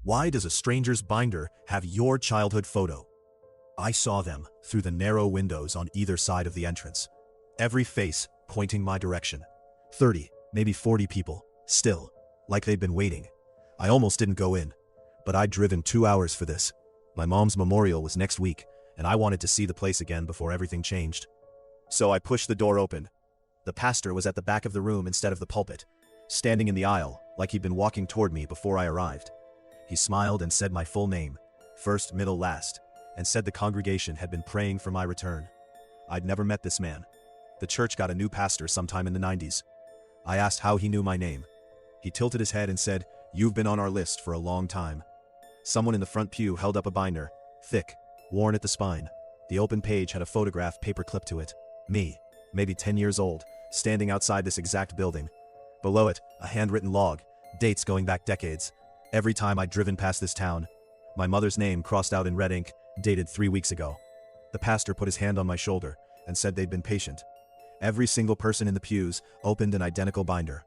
Why does a stranger's binder have your childhood photo? I saw them through the narrow windows on either side of the entrance. Every face pointing my direction. 30, maybe 40 people, still, like they'd been waiting. I almost didn't go in, but I'd driven 2 hours for this. My mom's memorial was next week, and I wanted to see the place again before everything changed. So I pushed the door open. The pastor was at the back of the room instead of the pulpit, standing in the aisle like he'd been walking toward me before I arrived. He smiled and said my full name, first, middle, last, and said the congregation had been praying for my return. I'd never met this man. The church got a new pastor sometime in the 90s. I asked how he knew my name. He tilted his head and said, "You've been on our list for a long time." Someone in the front pew held up a binder, thick, worn at the spine. The open page had a photograph paper clipped to it. Me, maybe 10 years old, standing outside this exact building. Below it, a handwritten log, dates going back decades. Every time I'd driven past this town, my mother's name crossed out in red ink, dated 3 weeks ago. The pastor put his hand on my shoulder and said they'd been patient. Every single person in the pews opened an identical binder.